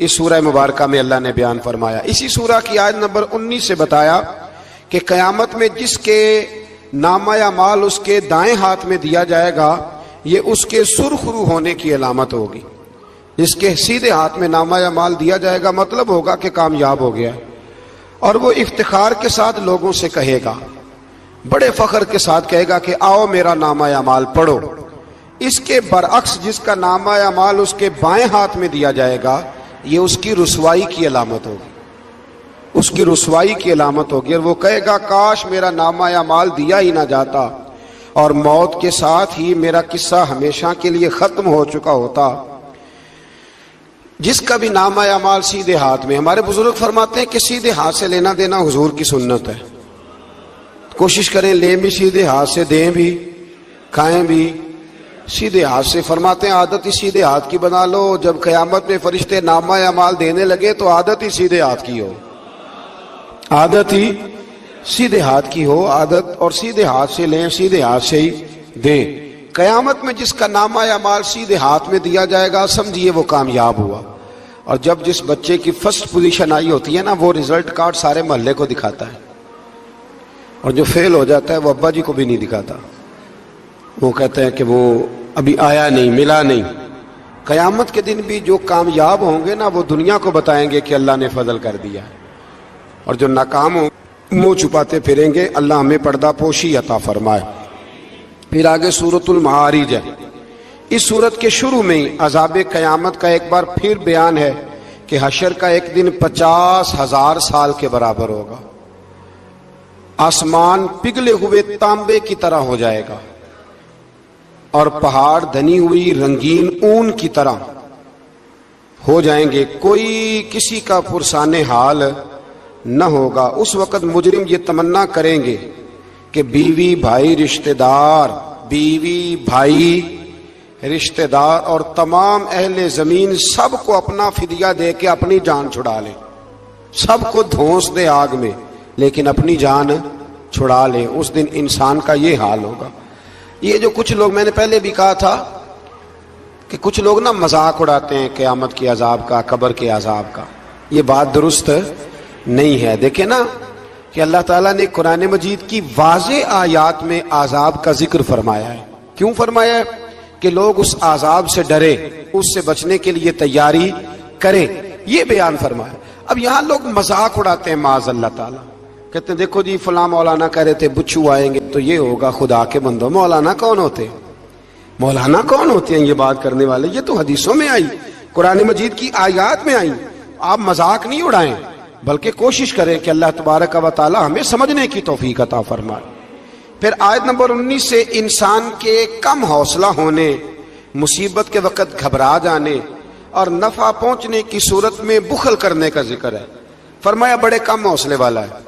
اس سورہ مبارکہ میں اللہ نے بیان فرمایا۔ اسی سورہ کی آیت نمبر 19 سے بتایا کہ قیامت میں جس کے نامہ اعمال اس کے دائیں ہاتھ میں دیا جائے گا یہ اس کے سرخرو ہونے کی علامت ہوگی۔ جس کے سیدھے ہاتھ میں نامہ اعمال دیا جائے گا مطلب ہوگا کہ کامیاب ہو گیا، اور وہ افتخار کے ساتھ لوگوں سے کہے گا، بڑے فخر کے ساتھ کہے گا کہ آؤ میرا نامہ اعمال پڑھو۔ اس کے برعکس جس کا نامہ اعمال اس کے بائیں ہاتھ میں دیا جائے گا یہ اس کی رسوائی کی علامت ہوگی، اس کی رسوائی کی علامت ہوگی، اور وہ کہے گا کاش میرا نامہ اعمال دیا ہی نہ جاتا اور موت کے ساتھ ہی میرا قصہ ہمیشہ کے لیے ختم ہو چکا ہوتا۔ جس کا بھی نامہ اعمال سیدھے ہاتھ میں، ہمارے بزرگ فرماتے ہیں کہ سیدھے ہاتھ سے لینا دینا حضور کی سنت ہے، کوشش کریں لیں بھی سیدھے ہاتھ سے، دیں بھی، کھائیں بھی سیدھے ہاتھ سے۔ فرماتے ہیں عادت ہی سیدھے ہاتھ کی بنا لو، جب قیامت میں فرشتے نامہ اعمال دینے لگے تو عادت ہی سیدھے ہاتھ کی ہو، عادت ہی سیدھے ہاتھ کی ہو، عادت، اور سیدھے ہاتھ سے لیں، سیدھے ہاتھ سے ہی دیں۔ قیامت میں جس کا نامہ اعمال سیدھے ہاتھ میں دیا جائے گا سمجھیے وہ کامیاب ہوا، اور جب جس بچے کی فرسٹ پوزیشن آئی ہوتی ہے نا وہ رزلٹ کارڈ سارے محلے کو دکھاتا ہے، اور جو فیل ہو جاتا ہے وہ ابا جی کو بھی نہیں دکھاتا، وہ کہتے ہیں کہ وہ ابھی آیا نہیں، ملا نہیں۔ قیامت کے دن بھی جو کامیاب ہوں گے نا وہ دنیا کو بتائیں گے کہ اللہ نے فضل کر دیا، اور جو ناکام ہوں منہ چھپاتے پھریں گے۔ اللہ ہمیں پردہ پوشی عطا فرمائے۔ پھر آگے سورۃ المعارج ہے۔ اس سورت کے شروع میں ہی عذاب قیامت کا ایک بار پھر بیان ہے کہ حشر کا ایک دن 50,000 سال کے برابر ہوگا، آسمان پگھلے ہوئے تانبے کی طرح ہو جائے گا، اور پہاڑ دھنی ہوئی رنگین اون کی طرح ہو جائیں گے، کوئی کسی کا پرسان حال نہ ہوگا۔ اس وقت مجرم یہ تمنا کریں گے کہ بیوی بھائی رشتہ دار، بیوی بھائی رشتہ دار اور تمام اہل زمین سب کو اپنا فدیہ دے کے اپنی جان چھڑا لے، سب کو دھونس دے آگ میں لیکن اپنی جان چھڑا لے۔ اس دن انسان کا یہ حال ہوگا۔ یہ جو کچھ لوگ، میں نے پہلے بھی کہا تھا کہ کچھ لوگ نا مذاق اڑاتے ہیں قیامت کے عذاب کا، قبر کے عذاب کا، یہ بات درست نہیں ہے۔ دیکھیں نا کہ اللہ تعالیٰ نے قرآن مجید کی واضح آیات میں عذاب کا ذکر فرمایا ہے۔ کیوں فرمایا ہے؟ کہ لوگ اس عذاب سے ڈرے، اس سے بچنے کے لیے تیاری کریں، یہ بیان فرمایا۔ اب یہاں لوگ مذاق اڑاتے ہیں معاذ اللہ تعالیٰ، کہتے ہیں دیکھو جی فلاں مولانا کہہ رہے تھے بچھو آئیں گے تو یہ ہوگا، خدا کے بندو مولانا کون ہوتے ہیں؟ مولانا کون ہوتے ہیں یہ بات کرنے والے؟ یہ تو حدیثوں میں آئی، قرآن مجید کی آیات میں آئی۔ آپ مذاق نہیں اڑائیں بلکہ کوشش کریں کہ اللہ تبارک و تعالی ہمیں سمجھنے کی توفیق عطا فرمائے۔ پھر آیت نمبر 19 سے انسان کے کم حوصلہ ہونے، مصیبت کے وقت گھبرا جانے اور نفع پہنچنے کی صورت میں بخل کرنے کا ذکر ہے۔ فرمایا بڑے کم حوصلے والا ہے،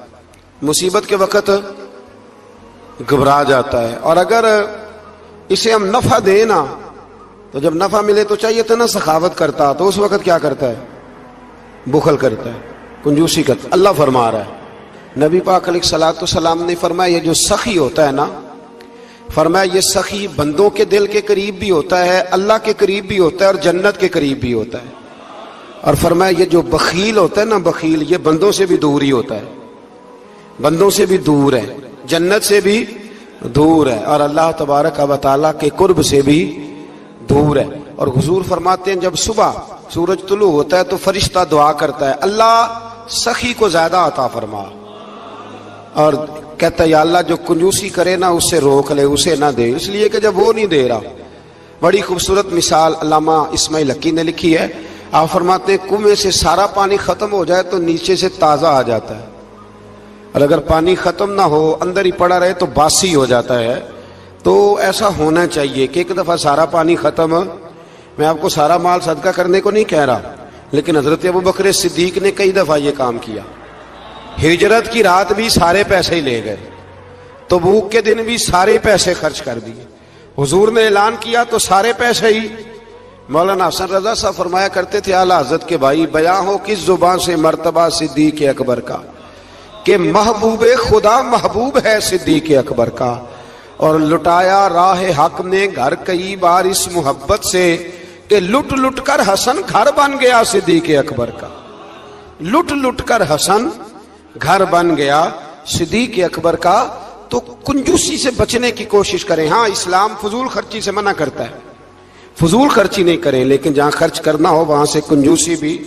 مصیبت کے وقت گھبرا جاتا ہے، اور اگر اسے ہم نفع دیں نا تو جب نفع ملے تو چاہیے تھا نا سخاوت کرتا، تو اس وقت کیا کرتا ہے؟ بخل کرتا ہے، کنجوسی کرتا ہے۔ اللہ فرما رہا ہے، نبی پاک علیہ الصلوۃ والسلام نے فرمایا یہ جو سخی ہوتا ہے نا، فرمایا یہ سخی بندوں کے دل کے قریب بھی ہوتا ہے، اللہ کے قریب بھی ہوتا ہے، اور جنت کے قریب بھی ہوتا ہے۔ اور فرمایا یہ جو بخیل ہوتا ہے نا، بخیل یہ بندوں سے بھی دور ہی ہوتا ہے، بندوں سے بھی دور ہے، جنت سے بھی دور ہے، اور اللہ تبارک و تعالیٰ کے قرب سے بھی دور ہے۔ اور حضور فرماتے ہیں جب صبح سورج طلوع ہوتا ہے تو فرشتہ دعا کرتا ہے اللہ سخی کو زیادہ عطا فرما، اور کہتا ہے یا اللہ جو کنجوسی کرے نا اس سے روک لے، اسے نہ دے، اس لیے کہ جب وہ نہیں دے رہا۔ بڑی خوبصورت مثال علامہ اسماعیل حقی نے لکھی ہے۔ آپ فرماتے ہیں کنویں سے سارا پانی ختم ہو جائے تو نیچے سے تازہ آ جاتا ہے، اور اگر پانی ختم نہ ہو اندر ہی پڑا رہے تو باسی ہو جاتا ہے۔ تو ایسا ہونا چاہیے کہ ایک دفعہ سارا پانی ختم، میں آپ کو سارا مال صدقہ کرنے کو نہیں کہہ رہا، لیکن حضرت ابوبکر صدیق نے کئی دفعہ یہ کام کیا، ہجرت کی رات بھی سارے پیسے ہی لے گئے، تبوک کے دن بھی سارے پیسے خرچ کر دیے، حضور نے اعلان کیا تو سارے پیسے ہی۔ مولانا حسن رضا صاحب فرمایا کرتے تھے اعلیٰ حضرت کے بھائی، بیاں ہو کس زبان سے مرتبہ صدیق اکبر کا کہ محبوب خدا محبوب ہے صدیق اکبر کا، اور لٹایا راہ حق نے گھر کئی بار اس محبت سے کہ لٹ لٹ کر حسن گھر بن گیا صدیق اکبر کا، لٹ لٹ کر حسن گھر بن گیا صدیق اکبر کا۔ تو کنجوسی سے بچنے کی کوشش کریں۔ ہاں اسلام فضول خرچی سے منع کرتا ہے، فضول خرچی نہیں کریں، لیکن جہاں خرچ کرنا ہو وہاں سے کنجوسی بھی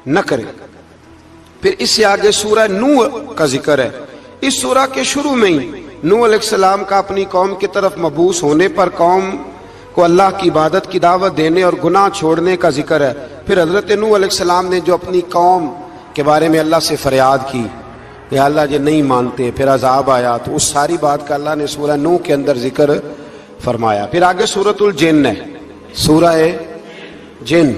نہ کریں۔ پھر اس سے آگے سورہ نوح کا ذکر ہے۔ اس سورہ کے شروع میں ہی نوح علیہ السلام کا اپنی قوم کی طرف مبعوث ہونے پر قوم کو اللہ کی عبادت کی دعوت دینے اور گناہ چھوڑنے کا ذکر ہے۔ پھر حضرت نوح علیہ السلام نے جو اپنی قوم کے بارے میں اللہ سے فریاد کی کہ اللہ یہ نہیں مانتے، پھر عذاب آیا، تو اس ساری بات کا اللہ نے سورہ نوح کے اندر ذکر فرمایا۔ پھر آگے سورۃ الجن ہے، سورہ جن۔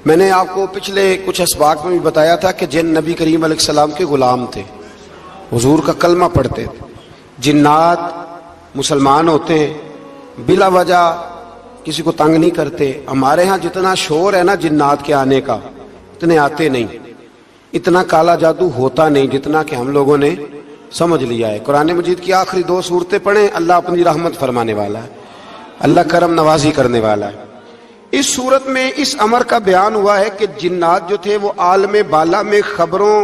میں نے آپ کو پچھلے کچھ اسباق میں بھی بتایا تھا کہ جن نبی کریم علیہ السلام کے غلام تھے، حضور کا کلمہ پڑھتے تھے۔ جنات مسلمان ہوتے ہیں، بلا وجہ کسی کو تنگ نہیں کرتے۔ ہمارے ہاں جتنا شور ہے نا جنات کے آنے کا، اتنے آتے نہیں، اتنا کالا جادو ہوتا نہیں جتنا کہ ہم لوگوں نے سمجھ لیا ہے۔ قرآن مجید کی آخری 2 سورتیں پڑھیں، اللہ اپنی رحمت فرمانے والا ہے، اللہ کرم نوازی کرنے والا ہے۔ اس صورت میں اس امر کا بیان ہوا ہے کہ جنات جو تھے وہ عالم بالا میں خبروں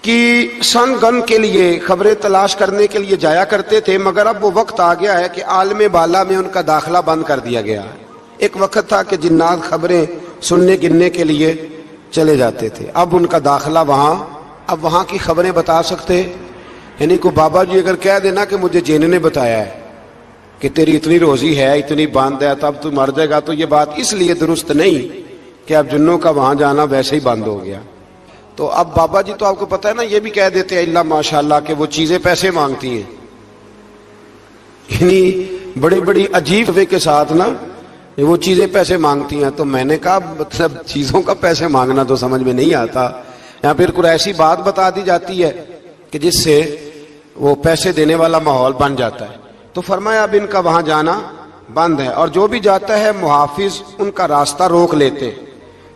کی سن گن کے لیے، خبریں تلاش کرنے کے لیے جایا کرتے تھے، مگر اب وہ وقت آ گیا ہے کہ عالم بالا میں ان کا داخلہ بند کر دیا گیا ہے۔ ایک وقت تھا کہ جنات خبریں سننے گننے کے لیے چلے جاتے تھے، اب ان کا داخلہ اب وہاں کی خبریں بتا سکتے، یعنی کو بابا جی اگر کہہ دینا کہ مجھے جن نے بتایا ہے کہ تیری اتنی روزی ہے، اتنی باندھ ہے، تب تو مر جائے گا، تو یہ بات اس لیے درست نہیں کہ اب جنوں کا وہاں جانا ویسے ہی بند ہو گیا۔ تو اب بابا جی تو آپ کو پتہ ہے نا، یہ بھی کہہ دیتے ہیں اللہ ماشاءاللہ کہ وہ چیزیں پیسے مانگتی ہیں، یعنی بڑی بڑی عجیب وے کے ساتھ نا وہ چیزیں پیسے مانگتی ہیں۔ تو میں نے کہا مطلب چیزوں کا پیسے مانگنا تو سمجھ میں نہیں آتا، یا پھر کوئی ایسی بات بتا دی جاتی ہے کہ جس سے وہ پیسے دینے والا ماحول بن جاتا ہے۔ تو فرمایا اب ان کا وہاں جانا بند ہے، اور جو بھی جاتا ہے محافظ ان کا راستہ روک لیتے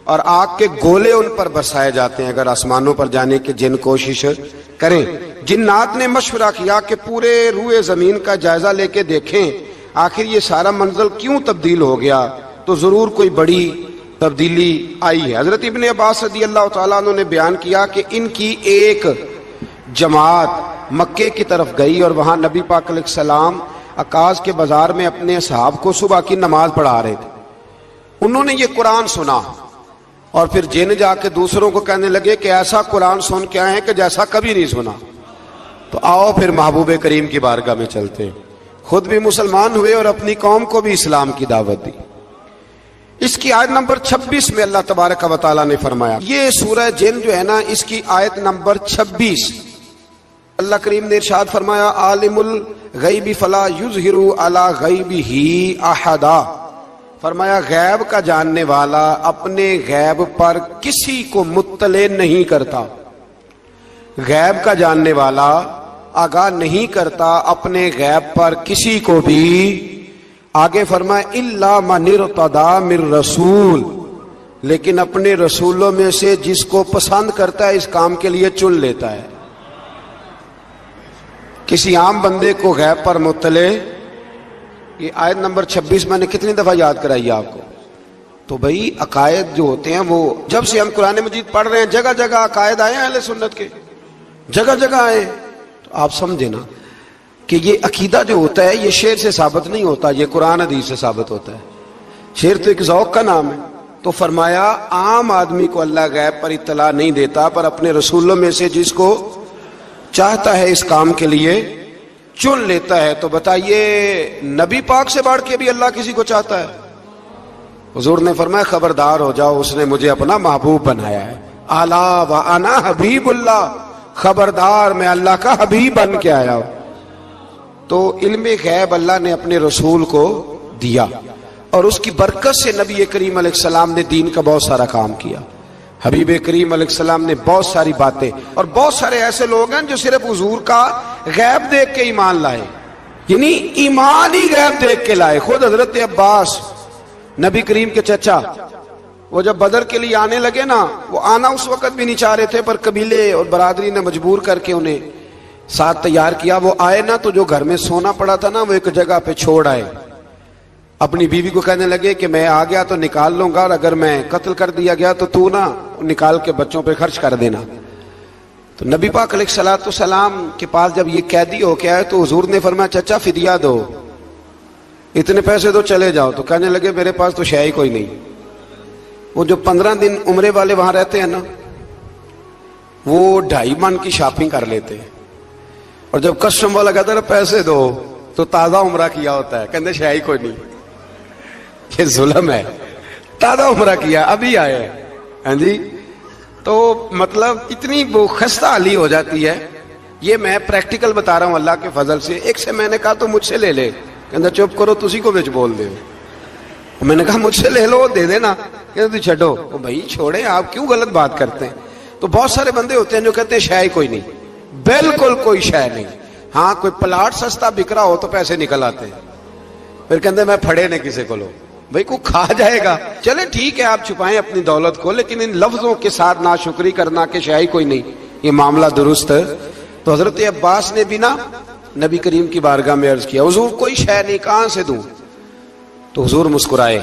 اور آگ کے گولے ان پر برسائے جاتے ہیں اگر آسمانوں پر جانے کی جن کوشش کریں۔ جنات نے مشورہ کیا کہ پورے روئے زمین کا جائزہ لے کے دیکھیں آخر یہ سارا منظر کیوں تبدیل ہو گیا، تو ضرور کوئی بڑی تبدیلی آئی ہے۔ حضرت ابن عباس رضی اللہ تعالیٰ عنہ نے بیان کیا کہ ان کی ایک جماعت مکے کی طرف گئی اور وہاں نبی پاک علیہ السلام عکاظ کے بازار میں اپنے اصحاب کو صبح کی نماز پڑھا رہے تھے۔ انہوں نے یہ قرآن سنا اور پھر جن جا کے دوسروں کو کہنے لگے کہ ایسا قرآن سن کے آئے ہیں کہ جیسا کبھی نہیں سنا۔ تو آؤ پھر محبوب کریم کی بارگاہ میں چلتے ہیں، خود بھی مسلمان ہوئے اور اپنی قوم کو بھی اسلام کی دعوت دی۔ اس کی آیت نمبر 26 میں اللہ تبارک و تعالیٰ نے فرمایا، یہ سورہ جن جو ہے نا اس کی آیت نمبر 26، اللہ کریم نے ارشاد فرمایا عالم الغیب فلا یظہر علی غیبہ احدا، فرمایا غیب کا جاننے والا اپنے غیب پر کسی کو مطلع نہیں کرتا، غیب کا جاننے والا آگاہ نہیں کرتا اپنے غیب پر کسی کو بھی۔ آگے فرمایا الا من ارتضی من رسول، لیکن اپنے رسولوں میں سے جس کو پسند کرتا ہے اس کام کے لیے چن لیتا ہے۔ کسی عام بندے کو غیب پر مطلع، یہ آیت نمبر 26 میں نے کتنی دفعہ یاد کرائی آپ کو؟ تو بھئی عقائد جو ہوتے ہیں وہ جب سے ہم قرآن مجید پڑھ رہے ہیں جگہ جگہ عقائد آئے ہیں اہل سنت کے، جگہ جگہ آئے، تو آپ سمجھے نا کہ یہ عقیدہ جو ہوتا ہے یہ شعر سے ثابت نہیں ہوتا، یہ قرآن حدیث سے ثابت ہوتا ہے۔ شعر تو ایک ذوق کا نام ہے۔ تو فرمایا عام آدمی کو اللہ غیب پر اطلاع نہیں دیتا، پر اپنے رسولوں میں سے جس کو چاہتا ہے اس کام کے لیے چن لیتا ہے۔ تو بتائیے نبی پاک سے بڑھ کے بھی اللہ کسی کو چاہتا ہے؟ حضور نے فرمایا خبردار ہو جاؤ، اس نے مجھے اپنا محبوب بنایا ہے، الا وانا حبیب اللہ، خبردار میں اللہ کا حبیب بن کے آیا ہوں۔ تو علم غیب اللہ نے اپنے رسول کو دیا اور اس کی برکت سے نبی کریم علیہ السلام نے دین کا بہت سارا کام کیا۔ حبیب کریم علیہ السلام نے بہت ساری باتیں، اور بہت سارے ایسے لوگ ہیں جو صرف حضور کا غیب دیکھ کے ایمان لائے، یعنی ایمان ہی غیب دیکھ کے لائے۔ خود حضرت عباس نبی کریم کے چچا، وہ جب بدر کے لیے آنے لگے نا، وہ آنا اس وقت بھی نہیں چاہ رہے تھے، پر قبیلے اور برادری نے مجبور کر کے انہیں ساتھ تیار کیا۔ وہ آئے نا تو جو گھر میں سونا پڑا تھا نا وہ ایک جگہ پہ چھوڑ آئے، اپنی بیوی کو کہنے لگے کہ میں آ گیا تو نکال لوں گا، اور اگر میں قتل کر دیا گیا تو تو نا نکال کے بچوں پہ خرچ کر دینا۔ تو نبی پاک علیہ الصلوۃ والسلام کے پاس جب یہ قیدی ہو کے آئے تو حضور نے فرمایا چچا فدیہ دو، اتنے پیسے دو، چلے جاؤ۔ تو کہنے لگے میرے پاس تو شے ہی کوئی نہیں۔ وہ جو 15 دن عمرے والے وہاں رہتے ہیں نا، وہ 2.5 من کی شاپنگ کر لیتے ہیں، اور جب کسٹم والا کہتا ہے پیسے دو تو تازہ عمرہ کیا ہوتا ہے، کہتے شے ہی کوئی نہیں۔ یہ ظلم ہے، تازہ عمرہ کیا ابھی آئے ہیں، ہاں جی۔ تو مطلب اتنی وہ خستہ حالی ہو جاتی ہے۔ یہ میں پریکٹیکل بتا رہا ہوں اللہ کے فضل سے۔ ایک سے میں نے کہا تو مجھ سے لے لے، کہتا چپ کرو تسی کو بچ بول دے۔ میں نے کہا مجھ سے لے لو، دے دینا، کہتا تو چھڈو۔ بھائی چھوڑیں، آپ کیوں غلط بات کرتے ہیں؟ تو بہت سارے بندے ہوتے ہیں جو کہتے ہیں شے ہی کوئی نہیں، بالکل کوئی شے نہیں۔ ہاں کوئی پلاٹ سستا بک رہا ہو تو پیسے نکل آتے ہیں، پھر کہتے میں پھڑے نے کسی کو لو، بھائی کو کھا جائے گا۔ چلے ٹھیک ہے آپ چھپائیں اپنی دولت کو، لیکن ان لفظوں کے ساتھ ناشکری کرنا کہ شے ہی کوئی نہیں، یہ معاملہ درست ہے۔ تو حضرت عباس نے بھی نا نبی کریم کی بارگاہ میں عرض کیا حضور کوئی شے نہیں، کہاں سے دوں؟ تو حضور مسکرائے۔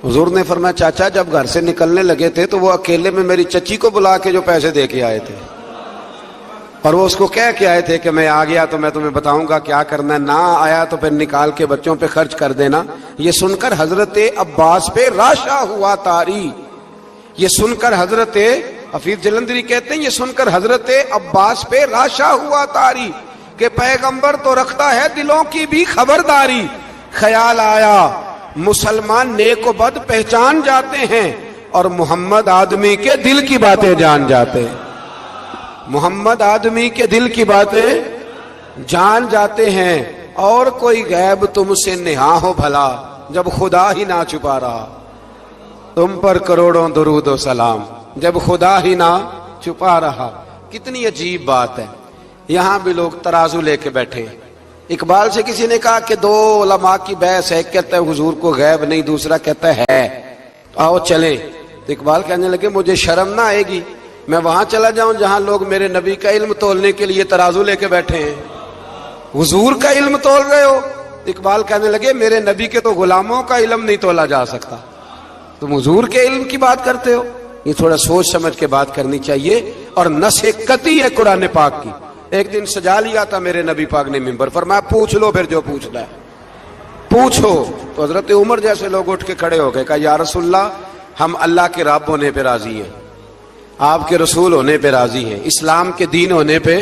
حضور نے فرمایا چاچا جب گھر سے نکلنے لگے تھے تو وہ اکیلے میں میری چچی کو بلا کے جو پیسے دے کے آئے تھے، اور وہ اس کو کہہ کے آئے تھے کہ میں آ گیا تو میں تمہیں بتاؤں گا کیا کرنا ہے، نہ آیا تو پھر نکال کے بچوں پہ خرچ کر دینا۔ یہ سن کر حضرت عباس پہ راشا ہوا طاری، یہ سن کر حضرت حفیظ جلندری کہتے ہیں یہ سن کر حضرت عباس پہ راشا ہوا طاری کہ پیغمبر تو رکھتا ہے دلوں کی بھی خبرداری۔ خیال آیا مسلمان نیک و بد پہچان جاتے ہیں، اور محمد آدمی کے دل کی باتیں جان جاتے ہیں، محمد آدمی کے دل کی باتیں جان جاتے ہیں۔ اور کوئی غیب تم سے نہا ہو بھلا، جب خدا ہی نہ چھپا رہا، تم پر کروڑوں درود و سلام، جب خدا ہی نہ چھپا رہا۔ کتنی عجیب بات ہے۔ یہاں بھی لوگ ترازو لے کے بیٹھے ہیں۔ اقبال سے کسی نے کہا کہ 2 علماء کی بحث ہے، ایک کہتا ہے حضور کو غیب نہیں، دوسرا کہتا ہے آؤ چلیں۔ تو اقبال کہنے لگے مجھے شرم نہ آئے گی میں وہاں چلا جاؤں جہاں لوگ میرے نبی کا علم تولنے کے لیے ترازو لے کے بیٹھے ہیں، حضور کا علم تول رہے ہو؟ اقبال کہنے لگے میرے نبی کے تو غلاموں کا علم نہیں تولا جا سکتا، تم حضور کے علم کی بات کرتے ہو۔ یہ تھوڑا سوچ سمجھ کے بات کرنی چاہیے، اور نص قطعی ہے قرآن پاک کی۔ ایک دن سجا لیا تھا میرے نبی پاک نے ممبر، فرمایا پوچھ لو پھر جو پوچھنا ہے پوچھو۔ تو حضرت عمر جیسے لوگ اٹھ کے کھڑے ہو گئے، کہا یا رسول اللہ ہم اللہ کے رب ہونے پہ راضی ہیں، آپ کے رسول ہونے پہ راضی ہیں، اسلام کے دین ہونے پہ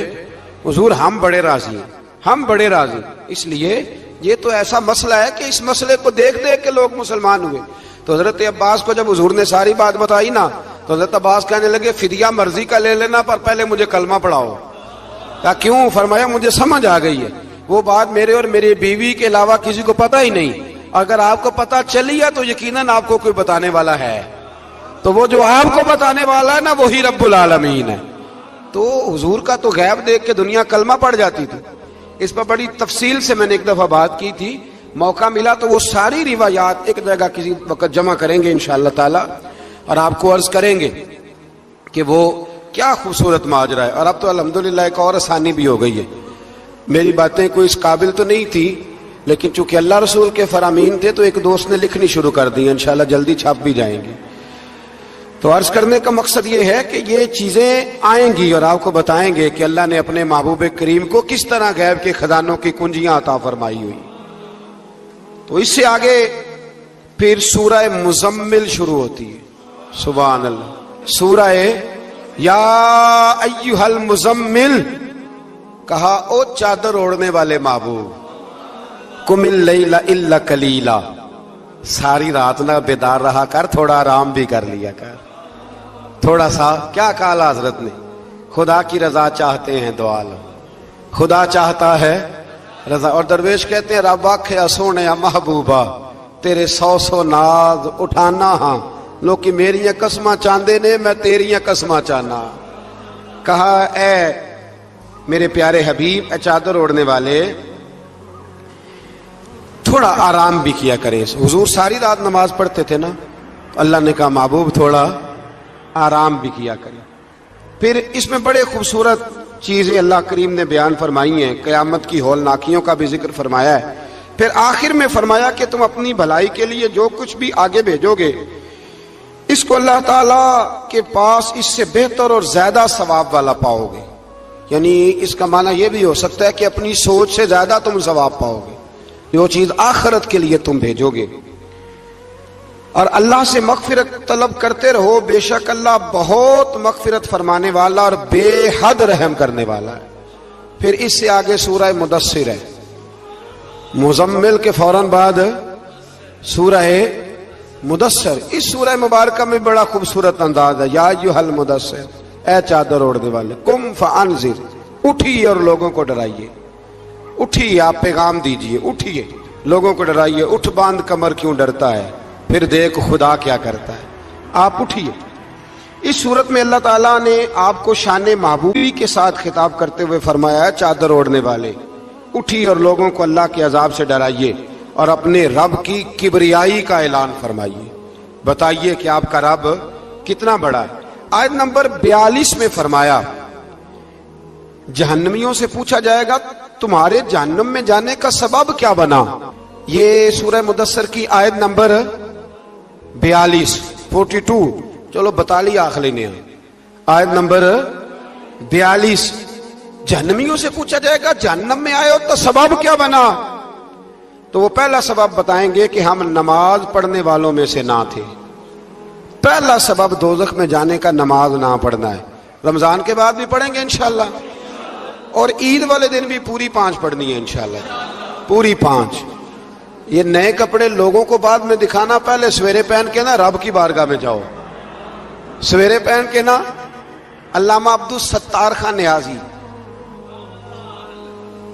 حضور ہم بڑے راضی ہیں، ہم بڑے راضی۔ اس لیے یہ تو ایسا مسئلہ ہے کہ اس مسئلے کو دیکھ دیکھ کے لوگ مسلمان ہوئے۔ تو حضرت عباس کو جب حضور نے ساری بات بتائی نا تو حضرت عباس کہنے لگے فدیہ مرضی کا لے لینا پر پہلے مجھے کلمہ پڑھاؤ۔ کہا کیوں؟ فرمایا مجھے سمجھ آ گئی ہے، وہ بات میرے اور میری بیوی کے علاوہ کسی کو پتہ ہی نہیں، اگر آپ کو پتہ چلی ہے تو یقیناً آپ کو کوئی بتانے والا ہے، تو وہ جو آپ کو بتانے والا ہے نا وہی رب العالمین ہے۔ تو حضور کا تو غیب دیکھ کے دنیا کلمہ پڑھ جاتی تھی۔ اس پر بڑی تفصیل سے میں نے ایک دفعہ بات کی تھی، موقع ملا تو وہ ساری روایات ایک جگہ کسی وقت جمع کریں گے انشاءاللہ تعالی، اور آپ کو عرض کریں گے کہ وہ کیا خوبصورت ماجرا ہے۔ اور اب تو الحمدللہ ایک اور آسانی بھی ہو گئی ہے، میری باتیں کوئی اس قابل تو نہیں تھی لیکن چونکہ اللہ رسول کے فرامین تھے تو ایک دوست نے لکھنی شروع کر دی، انشاءاللہ جلدی چھاپ بھی جائیں گے۔ تو عرض کرنے کا مقصد یہ ہے کہ یہ چیزیں آئیں گی اور آپ کو بتائیں گے کہ اللہ نے اپنے محبوب کریم کو کس طرح غیب کے خزانوں کی کنجیاں عطا فرمائی ہوئی۔ تو اس سے آگے پھر سورہ مزمل شروع ہوتی ہے، سبحان اللہ۔ سورہ یا ایھا المزمل، کہا او چادر اوڑھنے والے محبوب، قم اللیل الا قلیلا، ساری رات نہ بیدار رہا کر، تھوڑا آرام بھی کر لیا کر، تھوڑا سا۔ کیا کہا حضرت نے؟ خدا کی رضا چاہتے ہیں دو عالم، خدا چاہتا ہے رضا۔ اور درویش کہتے ہیں رب آکھیا سونے محبوبہ تیرے 100 ناز اٹھانا ہاں، لوکی میریاں قسماں چاندے نے میں تیریاں قسماں چاہنا۔ کہا اے میرے پیارے حبیب، اے چادر اوڑھنے والے، تھوڑا آرام بھی کیا کریں۔ حضور ساری رات نماز پڑھتے تھے نا، اللہ نے کہا محبوب تھوڑا آرام بھی کیا کریں۔ پھر اس میں بڑے خوبصورت چیزیں اللہ کریم نے بیان فرمائی ہیں، قیامت کی ہولناکیوں کا بھی ذکر فرمایا ہے پھر آخر میں فرمایا کہ تم اپنی بھلائی کے لیے جو کچھ بھی آگے بھیجو گے اس کو اللہ تعالیٰ کے پاس اس سے بہتر اور زیادہ ثواب والا پاؤ گے. یعنی اس کا معنی یہ بھی ہو سکتا ہے کہ اپنی سوچ سے زیادہ تم ثواب پاؤ گے جو چیز آخرت کے لیے تم بھیجو گے. اور اللہ سے مغفرت طلب کرتے رہو، بے شک اللہ بہت مغفرت فرمانے والا اور بے حد رحم کرنے والا ہے. پھر اس سے آگے سورہ مدثر ہے، مزمل کے فوراً بعد سورہ مدثر. اس سورہ مبارکہ میں بڑا خوبصورت انداز ہے. یا ایھا المدثر، اے چادر اوڑھنے والے، قم فانذر، اٹھیے اور لوگوں کو ڈرائیے. اٹھیے، آپ پیغام دیجئے، اٹھیے لوگوں کو ڈرائیے. اٹھ باندھ کمر کیوں ڈرتا ہے، پھر دیکھ خدا کیا کرتا ہے. آپ اٹھیے. اس صورت میں اللہ تعالیٰ نے آپ کو شان محبوبی کے ساتھ خطاب کرتے ہوئے فرمایا ہے چادر اوڑھنے والے اٹھیے اور لوگوں کو اللہ کے عذاب سے ڈرائیے اور اپنے رب کی کبریائی کا اعلان فرمائیے. بتائیے کہ آپ کا رب کتنا بڑا ہے. آیت نمبر 42 میں فرمایا جہنمیوں سے پوچھا جائے گا تمہارے جہنم میں جانے کا سبب کیا بنا. یہ سورہ مدثر کی آیت نمبر 42 چلو بتا لیا آخری نے. آیت نمبر 42 جہنمیوں سے پوچھا جائے گا جہنم میں آئے ہو تو سبب کیا بنا. تو وہ پہلا سبب بتائیں گے کہ ہم نماز پڑھنے والوں میں سے نہ تھے. پہلا سبب دوزخ میں جانے کا نماز نہ پڑھنا ہے. رمضان کے بعد بھی پڑھیں گے انشاءاللہ، اور عید والے دن بھی پوری 5 پڑھنی ہے انشاءاللہ، پوری 5. یہ نئے کپڑے لوگوں کو بعد میں دکھانا، پہلے سویرے پہن کے نا رب کی بارگاہ میں جاؤ. سویرے پہن کے نا. علامہ عبدالستار خان نیازی،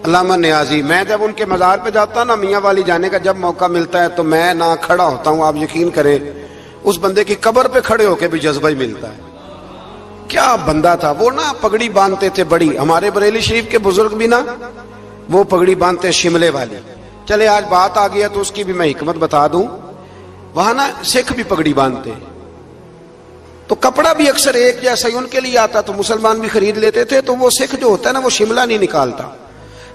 علامہ نیازی، میں جب ان کے مزار پہ جاتا ہوں نا میاں والی جانے کا جب موقع ملتا ہے تو میں نہ کھڑا ہوتا ہوں. آپ یقین کریں اس بندے کی قبر پہ کھڑے ہو کے بھی جذبہ ہی ملتا ہے. کیا بندہ تھا وہ. نا پگڑی باندھتے تھے بڑی. ہمارے بریلی شریف کے بزرگ بھی نا وہ پگڑی باندھتے شملے والی. چلے آج بات آ گیا تو اس کی بھی میں حکمت بتا دوں. وہاں نا سکھ بھی پگڑی باندھتے تو کپڑا بھی اکثر ایک جیسا ہی ان کے لیے آتا تو مسلمان بھی خرید لیتے تھے. تو وہ سکھ جو ہوتا ہے نا وہ شملہ نہیں نکالتا.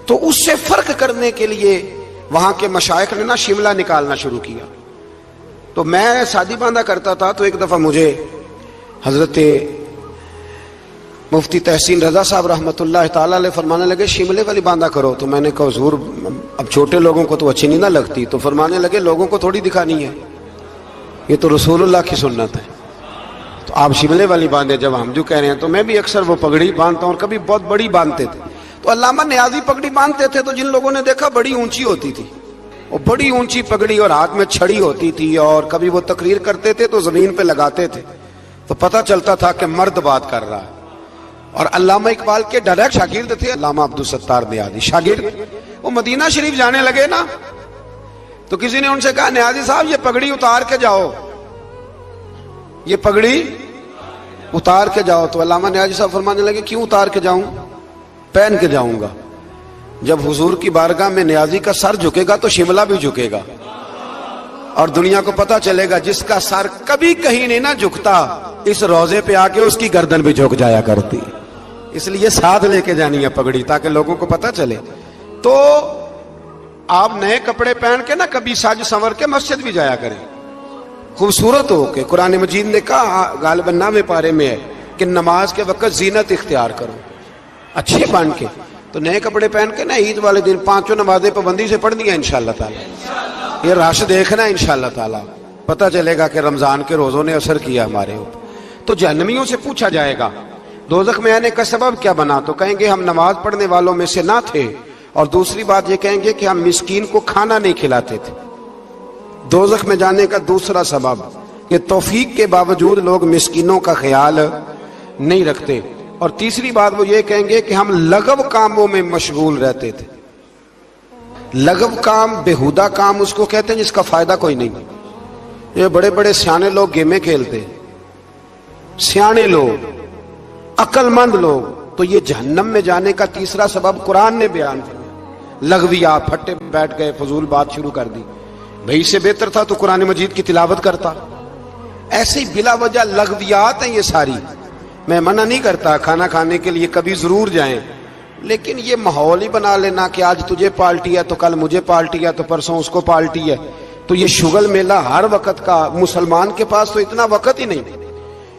تو اس سے فرق کرنے کے لیے وہاں کے مشائخ نے نا شملہ نکالنا شروع کیا. تو میں شادی باندھا کرتا تھا تو ایک دفعہ مجھے حضرت مفتی تحسین رضا صاحب رحمۃ اللہ تعالیٰ علیہ فرمانے لگے شملے والی باندھا کرو. تو میں نے کہا حضور اب چھوٹے لوگوں کو تو اچھی نہیں نہ لگتی. تو فرمانے لگے لوگوں کو تھوڑی دکھانی ہے، یہ تو رسول اللہ کی سنت ہے. تو آپ شملے والی باندھے. جب ہم جو کہہ رہے ہیں تو میں بھی اکثر وہ پگڑی باندھتا ہوں اور کبھی بہت بڑی باندھتے تھے. تو علامہ نیازی پگڑی باندھتے تھے تو جن لوگوں نے دیکھا بڑی اونچی ہوتی تھی، اور بڑی اونچی پگڑی اور ہاتھ میں چھڑی ہوتی تھی، اور کبھی وہ تقریر کرتے تھے تو زمین پہ لگاتے تھے تو پتہ چلتا تھا کہ مرد بات کر رہا ہے. اور علامہ اقبال کے ڈائریکٹ شاگرد تھے علامہ عبدالستار نیازی شاگرد. وہ مدینہ شریف جانے لگے نا تو کسی نے ان سے کہا نیازی صاحب یہ پگڑی اتار کے جاؤ، یہ پگڑی اتار کے جاؤ. تو علامہ نیازی صاحب فرمانے لگے کیوں اتار کے جاؤں، پہن کے جاؤں گا. جب حضور کی بارگاہ میں نیازی کا سر جھکے گا تو شملہ بھی جھکے گا، اور دنیا کو پتا چلے گا جس کا سر کبھی کہیں نہیں نہ جھکتا اس روزے پہ آ کے اس کی گردن بھی جھک جایا کرتی. اس لیے ساتھ لے کے جانی ہے پگڑی تاکہ لوگوں کو پتا چلے. تو آپ نئے کپڑے پہن کے نا کبھی سج سنور کے مسجد بھی جایا کریں خوبصورت ہو کے. قرآن مجید نے کہا غالباً 9ویں پارے میں ہے کہ نماز کے وقت زینت اختیار کرو اچھے بن کے. تو نئے کپڑے پہن کے نا عید والے دن 5 نمازیں پابندی سے پڑھنی ہیں انشاءاللہ تعالی. یہ رش دیکھنا ہے انشاءاللہ تعالی، پتہ چلے گا کہ رمضان کے روزوں نے اثر کیا ہمارے اوپر. تو جہنمیوں سے پوچھا جائے گا دوزخ میں آنے کا سبب کیا بنا. تو کہیں گے ہم نماز پڑھنے والوں میں سے نہ تھے، اور دوسری بات یہ کہیں گے کہ ہم مسکین کو کھانا نہیں کھلاتے تھے. دوزخ میں جانے کا دوسرا سبب کہ توفیق کے باوجود لوگ مسکینوں کا خیال نہیں رکھتے. اور تیسری بات وہ یہ کہیں گے کہ ہم لغو کاموں میں مشغول رہتے تھے. لغو کام بےہودہ کام اس کو کہتے ہیں جس کا فائدہ کوئی نہیں. یہ بڑے بڑے سیانے لوگ گیمیں کھیلتے، سیانے لوگ، عقل مند لوگ. تو یہ جہنم میں جانے کا تیسرا سبب قرآن نے بیان کیا. لغویات، پھٹے بیٹھ گئے فضول بات شروع کر دی. بھائی سے بہتر تھا تو قرآن مجید کی تلاوت کرتا. ایسے ہی بلا وجہ لغویات ہیں یہ ساری. میں منع نہیں کرتا، کھانا کھانے کے لیے کبھی ضرور جائیں، لیکن یہ ماحول ہی بنا لینا کہ آج تجھے پارٹی ہے تو کل مجھے پارٹی ہے تو پرسوں اس کو پارٹی ہے، تو یہ شغل میلہ ہر وقت کا، مسلمان کے پاس تو اتنا وقت ہی نہیں۔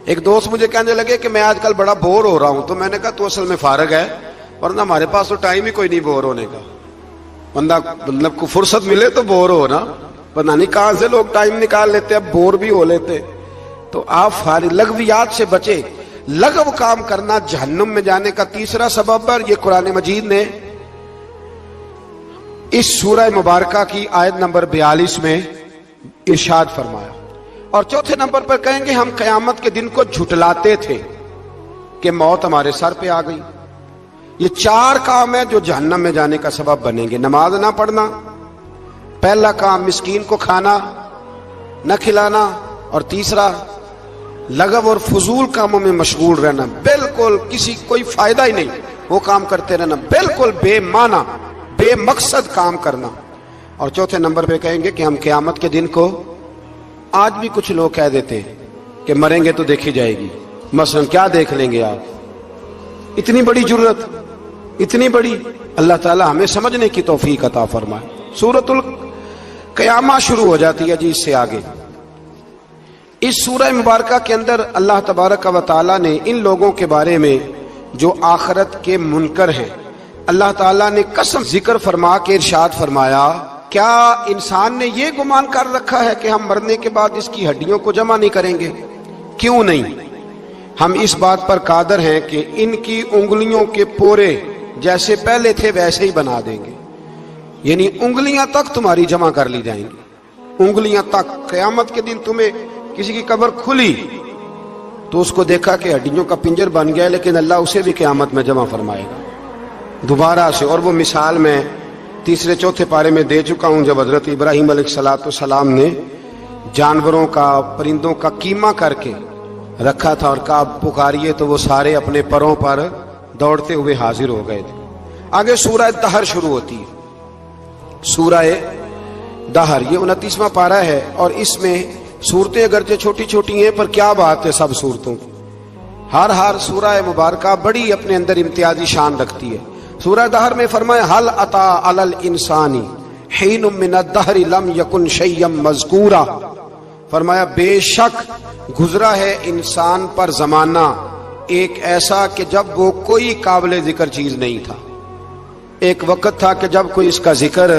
ایک دوست مجھے کہنے لگے کہ میں آج کل بڑا بور ہو رہا ہوں، تو میں نے کہا تو اصل میں فارغ ہے، ورنہ ہمارے پاس تو ٹائم ہی کوئی نہیں بور ہونے کا۔ بندہ مطلب کو فرصت ملے تو بور ہو نا، پتہ نہیں کہاں سے لوگ ٹائم نکال لیتے، اب بور بھی ہو لیتے۔ تو آپ فارغ، لغویات سے بچے۔ لغو کام کرنا جہنم میں جانے کا تیسرا سبب ہے، یہ قرآن مجید نے اس سورہ مبارکہ کی آیت نمبر 42 میں ارشاد فرمایا۔ اور چوتھے نمبر پر کہیں گے ہم قیامت کے دن کو جھٹلاتے تھے کہ موت ہمارے سر پہ آ گئی۔ یہ 4 کام ہیں جو جہنم میں جانے کا سبب بنیں گے۔ نماز نہ پڑھنا، پہلا کام مسکین کو کھانا نہ کھلانا، اور تیسرا لغو اور فضول کاموں میں مشغول رہنا، بالکل کسی کوئی فائدہ ہی نہیں وہ کام کرتے رہنا، بالکل بے معنی بے مقصد کام کرنا۔ اور چوتھے نمبر پہ کہیں گے کہ ہم قیامت کے دن کو، آج بھی کچھ لوگ کہہ دیتے ہیں کہ مریں گے تو دیکھی جائے گی، مثلا کیا دیکھ لیں گے آپ؟ اتنی بڑی جرت، اتنی بڑی، اللہ تعالی ہمیں سمجھنے کی توفیق عطا فرمائے۔ سورۃ القیامہ شروع ہو جاتی ہے جی اس سے آگے۔ اس سورہ مبارکہ کے اندر اللہ تبارک و تعالی نے ان لوگوں کے بارے میں جو آخرت کے منکر ہیں، اللہ تعالیٰ نے قسم ذکر فرما کے ارشاد فرمایا، کیا انسان نے یہ گمان کر رکھا ہے کہ ہم مرنے کے بعد اس کی ہڈیوں کو جمع نہیں کریں گے؟ کیوں نہیں، ہم اس بات پر قادر ہیں کہ ان کی انگلیوں کے پورے جیسے پہلے تھے ویسے ہی بنا دیں گے، یعنی انگلیاں تک تمہاری جمع کر لی جائیں گی، انگلیاں تک۔ قیامت کے دن تمہیں کسی کی قبر کھلی تو اس کو دیکھا کہ ہڈیوں کا پنجر بن گیا، لیکن اللہ اسے بھی قیامت میں جمع فرمائے گا دوبارہ سے۔ اور وہ مثال میں تیسرے چوتھے پارے میں دے چکا ہوں، جب حضرت ابراہیم علیہ السلام نے جانوروں کا، پرندوں کا قیمہ کر کے رکھا تھا اور کہا پکاریے، تو وہ سارے اپنے پروں پر دوڑتے ہوئے حاضر ہو گئے تھے۔ آگے سورہ دہر شروع ہوتی ہے، سورہ دہر، یہ 29واں پارہ ہے، اور اس میں صورتیں اگرچہ چھوٹی چھوٹی ہیں پر کیا بات ہے سب صورتوں کی۔ ہر سورہ مبارکہ بڑی اپنے اندر امتیازی شان رکھتی ہے۔ سورہ دہر میں فرمایا حل اتی علی الانسان حین من الدہر لم یکن شیئا مذکورا، فرمایا بے شک گزرا ہے انسان پر زمانہ ایک ایسا کہ جب وہ کوئی قابل ذکر چیز نہیں تھا۔ ایک وقت تھا کہ جب کوئی اس کا ذکر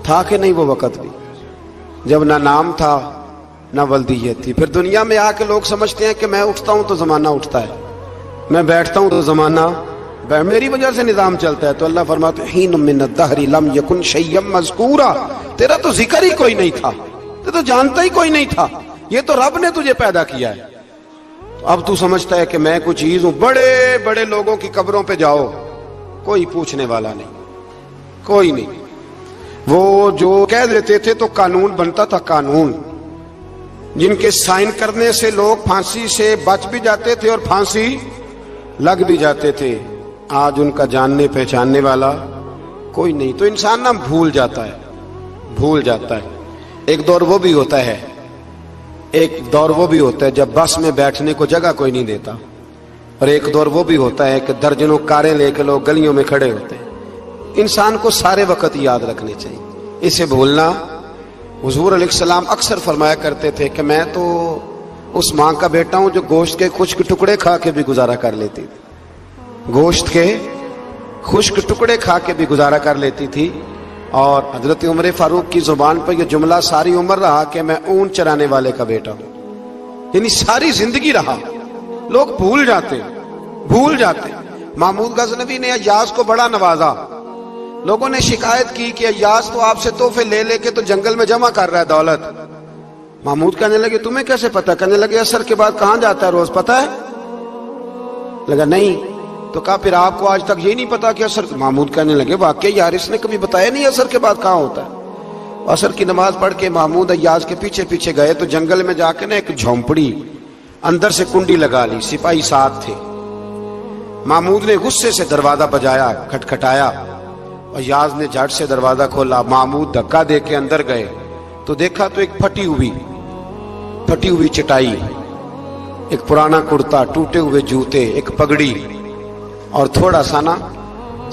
تھا کہ نہیں، وہ وقت بھی جب نہ نام تھا نہ ولدیت تھی۔ پھر دنیا میں آ کے لوگ سمجھتے ہیں کہ میں اٹھتا ہوں تو زمانہ اٹھتا ہے، میں بیٹھتا ہوں تو زمانہ میری وجہ سے نظام چلتا ہے۔ تو اللہ فرماتے ہیں حین من الدہر لم یکن شیئا مذکورا، تیرا تو ذکر ہی کوئی نہیں تھا، تو جانتا ہی کوئی نہیں تھا، یہ تو رب نے تجھے پیدا کیا ہے۔ اب تو سمجھتا ہے کہ میں کوئی چیز ہوں۔ بڑے بڑے لوگوں کی قبروں پہ جاؤ، کوئی پوچھنے والا نہیں، کوئی نہیں۔ وہ جو کہہ دیتے تھے تو قانون بنتا تھا، قانون جن کے سائن کرنے سے لوگ پھانسی سے بچ بھی جاتے تھے اور پھانسی لگ بھی جاتے تھے، آج ان کا جاننے پہچاننے والا کوئی نہیں۔ تو انسان نا بھول جاتا ہے۔ ایک دور وہ بھی ہوتا ہے جب بس میں بیٹھنے کو جگہ کوئی نہیں دیتا، اور ایک دور وہ بھی ہوتا ہے کہ درجنوں کاریں لے کے لوگ گلیوں میں کھڑے ہوتے ہیں۔ انسان کو سارے وقت یاد رکھنے چاہیے، اسے بھولنا۔ حضور علیہ السلام اکثر فرمایا کرتے تھے کہ میں تو اس ماں کا بیٹا ہوں جو گوشت کے خشک ٹکڑے کھا کے بھی گزارا کر لیتی تھی، گوشت کے خشک ٹکڑے کھا کے بھی گزارا کر لیتی تھی۔ اور حضرت عمر فاروق کی زبان پر یہ جملہ ساری عمر رہا کہ میں اونٹ چرانے والے کا بیٹا ہوں، یعنی ساری زندگی رہا۔ لوگ بھول جاتے۔ محمود غزنوی نے ایاز کو بڑا نوازا، لوگوں نے شکایت کی کہ ایاز تو آپ سے تحفے لے لے کے تو جنگل میں جمع کر رہا ہے دولت۔ محمود کہنے لگے تمہیں کیسے پتا؟ کہنے لگے عصر کے بعد کہاں جاتا ہے روز، پتا ہے؟ لگا نہیں، تو کہا پھر آپ کو آج تک یہ نہیں پتا کہ عصر؟ محمود کہنے لگے واقعی یار اس نے کبھی بتایا نہیں عصر کے بعد کہاں ہوتا ہے۔ عصر کی نماز پڑھ کے محمود ایاز کے پیچھے پیچھے گئے تو جنگل میں جا کے نا ایک جھونپڑی، اندر سے کنڈی لگا لی، سپاہی ساتھ تھے۔ محمود نے غصے سے دروازہ بجایا، کھٹکھٹایا، اور ایاز نے جھٹ سے دروازہ کھولا۔ محمود دھکا دے کے اندر گئے تو دیکھا تو ایک پھٹی ہوئی چٹائی، ایک پرانا کرتا، ٹوٹے ہوئے جوتے، ایک پگڑی، اور تھوڑا سا نا